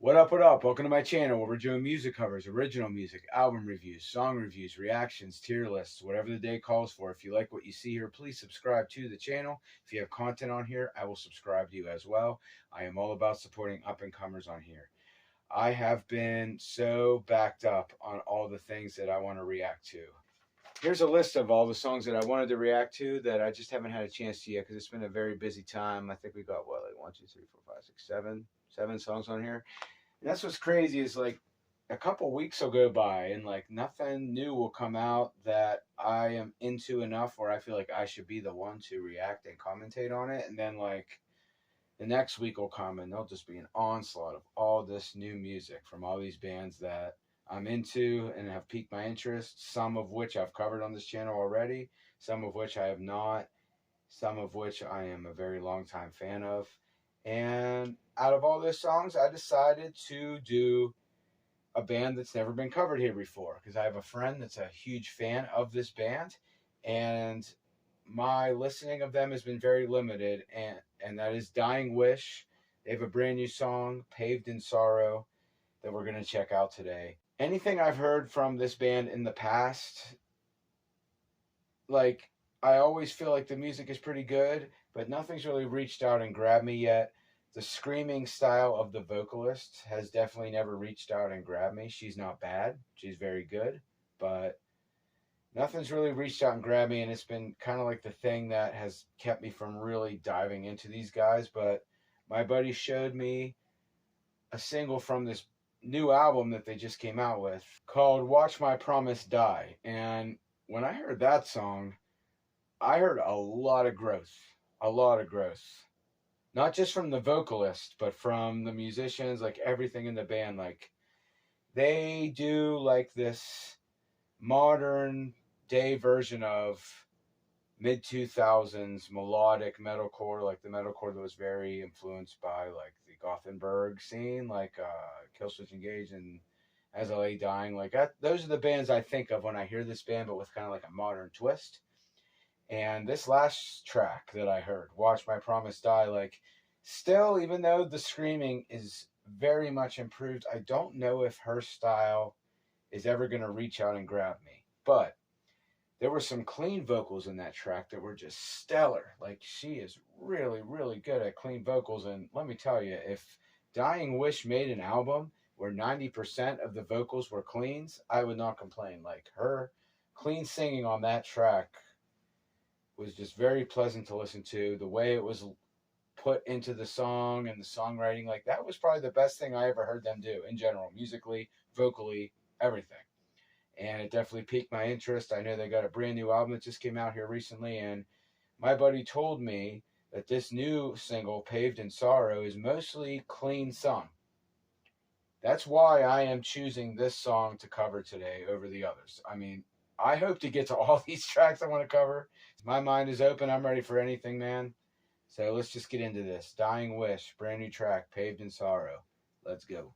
What up, what up? Welcome to my channel where we're doing music covers, original music, album reviews, song reviews, reactions, tier lists, whatever the day calls for. If you like what you see here, please subscribe to the channel. If you have content on here, I will subscribe to you as well. I am all about supporting up-and-comers on here. I have been so backed up on all the things that I want to react to. Here's a list of all the songs that I wanted to react to that I just haven't had a chance to yet because it's been a very busy time. I think we got, what, like 1, 2, 3, 4, 5, 6, 7 songs on here. And that's what's crazy is like a couple weeks will go by and like nothing new will come out that I am into enough where I feel like I should be the one to react and commentate on it. And then like the next week will come and there'll just be an onslaught of all this new music from all these bands that I'm into and have piqued my interest, some of which I've covered on this channel already, some of which I have not, some of which I am a very long time fan of. And out of all those songs, I decided to do a band that's never been covered here before because I have a friend that's a huge fan of this band, and my listening of them has been very limited, and that is Dying Wish. They have a brand new song, Paved in Sorrow, that we're going to check out today. Anything I've heard from this band in the past, like, I always feel like the music is pretty good, but nothing's really reached out and grabbed me yet. The screaming style of the vocalist has definitely never reached out and grabbed me. She's not bad. She's very good, but nothing's really reached out and grabbed me, and it's been kind of like the thing that has kept me from really diving into these guys. But my buddy showed me a single from this new album that they just came out with called Watch My Promise Die. And when I heard that song, I heard a lot of growth. A lot of growth. Not just from the vocalist, but from the musicians, like everything in the band. Like they do like this modern day version of mid 2000s melodic metalcore, like the metalcore that was very influenced by like the Gothenburg scene, like Killswitch Engage and As I Lay Dying. Like that, those are the bands I think of when I hear this band, but with kind of like a modern twist. And this last track that I heard, Watch My Promise Die, like still, even though the screaming is very much improved, I don't know if her style is ever going to reach out and grab me. But there were some clean vocals in that track that were just stellar. Like she is really, really good at clean vocals. And let me tell you, if Dying Wish made an album where 90% of the vocals were cleans, I would not complain. Like her clean singing on that track was just very pleasant to listen to. The way it was put into the song and the songwriting, like that was probably the best thing I ever heard them do in general, musically, vocally, everything. And it definitely piqued my interest. I know they got a brand new album that just came out here recently, and my buddy told me that this new single, Paved in Sorrow, is mostly clean sung. That's why I am choosing this song to cover today over the others. I mean, I hope to get to all these tracks I want to cover. My mind is open. I'm ready for anything, man. So let's just get into this. Dying Wish, brand new track, Paved in Sorrow. Let's go.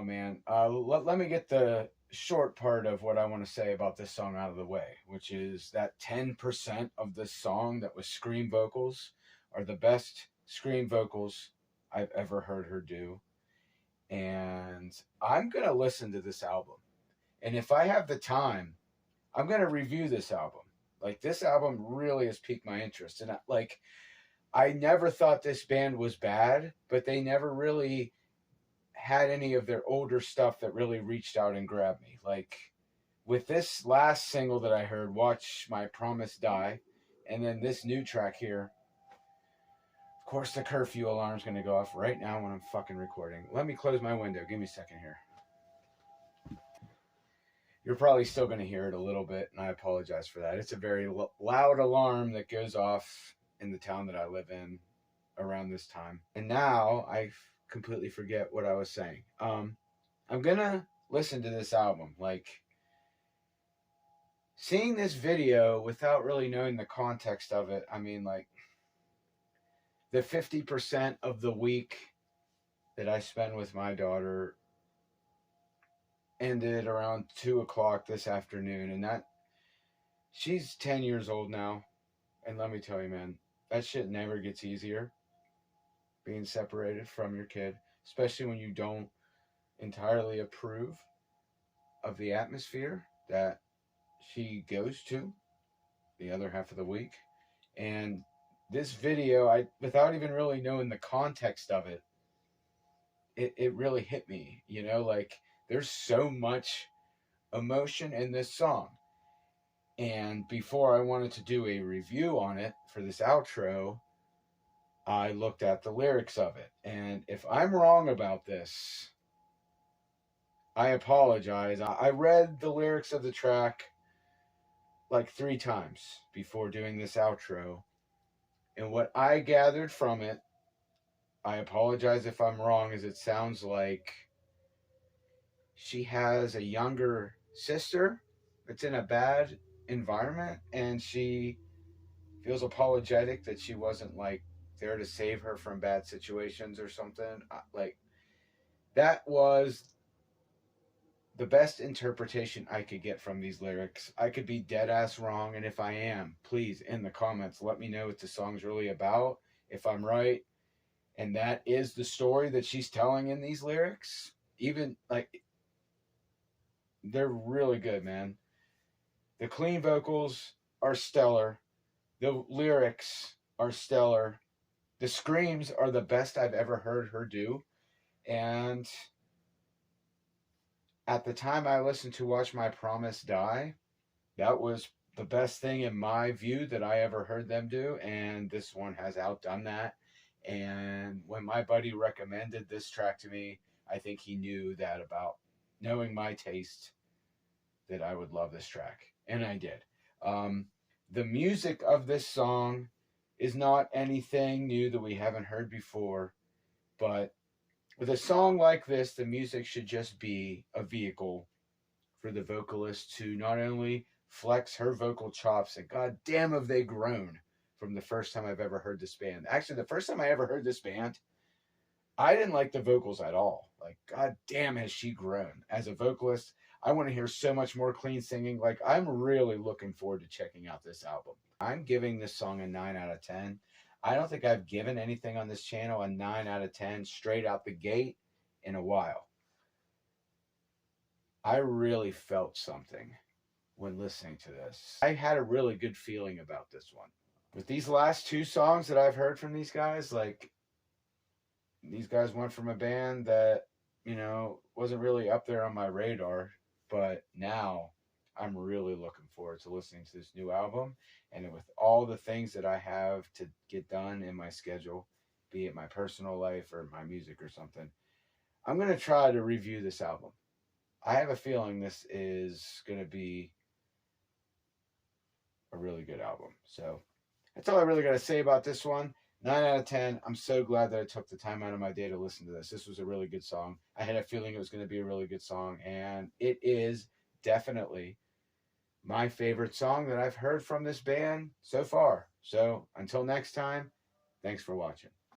Oh man, let me get the short part of what I want to say about this song out of the way, which is that 10% of this song that was scream vocals are the best scream vocals I've ever heard her do. And I'm going to listen to this album. And if I have the time, I'm going to review this album. Like, this album really has piqued my interest. And I never thought this band was bad, but they never really had any of their older stuff that really reached out and grabbed me. Like with this last single that I heard, Watch My Promise Die, and then this new track here, of course the curfew alarm's going to go off right now when I'm fucking recording. Let me close my window. Give me a second here. You're probably still going to hear it a little bit, and I apologize for that. It's a very loud alarm that goes off in the town that I live in around this time. And now I completely forget what I was saying. I'm gonna listen to this album. Like, seeing this video without really knowing the context of it, I mean, like, the 50% of the week that I spend with my daughter ended around 2 o'clock this afternoon, and that she's 10 years old now, and let me tell you, man, that shit never gets easier, being separated from your kid, especially when you don't entirely approve of the atmosphere that she goes to the other half of the week. And this video, I, without even really knowing the context of it, it really hit me, you know, like there's so much emotion in this song. And before I wanted to do a review on it for this outro, I looked at the lyrics of it. And if I'm wrong about this, I apologize. I read the lyrics of the track like 3 times before doing this outro. And what I gathered from it, I apologize if I'm wrong, is it sounds like she has a younger sister that's in a bad environment, and she feels apologetic that she wasn't like there to save her from bad situations or something. Like, that was the best interpretation I could get from these lyrics. I could be dead ass wrong, and if I am, please in the comments let me know what the song's really about, if I'm right, and that is the story that she's telling in these lyrics. Even like, they're really good, man. The clean vocals are stellar. The lyrics are stellar. The screams are the best I've ever heard her do. And at the time I listened to Watch My Promise Die, that was the best thing in my view that I ever heard them do. And this one has outdone that. And when my buddy recommended this track to me, I think he knew that about knowing my taste, that I would love this track. And I did. The music of this song is not anything new that we haven't heard before, but with a song like this, the music should just be a vehicle for the vocalist to not only flex her vocal chops, and god damn have they grown from the first time I've ever heard this band. Actually, the first time I ever heard this band, I didn't like the vocals at all. Like, god damn has she grown. As a vocalist, I want to hear so much more clean singing. Like, I'm really looking forward to checking out this album. I'm giving this song a 9 out of 10. I don't think I've given anything on this channel a 9 out of 10 straight out the gate in a while. I really felt something when listening to this. I had a really good feeling about this one. With these last 2 songs that I've heard from these guys, like, these guys went from a band that, you know, wasn't really up there on my radar, but now I'm really looking forward to listening to this new album. And with all the things that I have to get done in my schedule, be it my personal life or my music or something, I'm going to try to review this album. I have a feeling this is going to be a really good album. So that's all I really got to say about this one. 9 out of 10. I'm so glad that I took the time out of my day to listen to this. This was a really good song. I had a feeling it was going to be a really good song, and it is definitely my favorite song that I've heard from this band so far. So until next time, thanks for watching.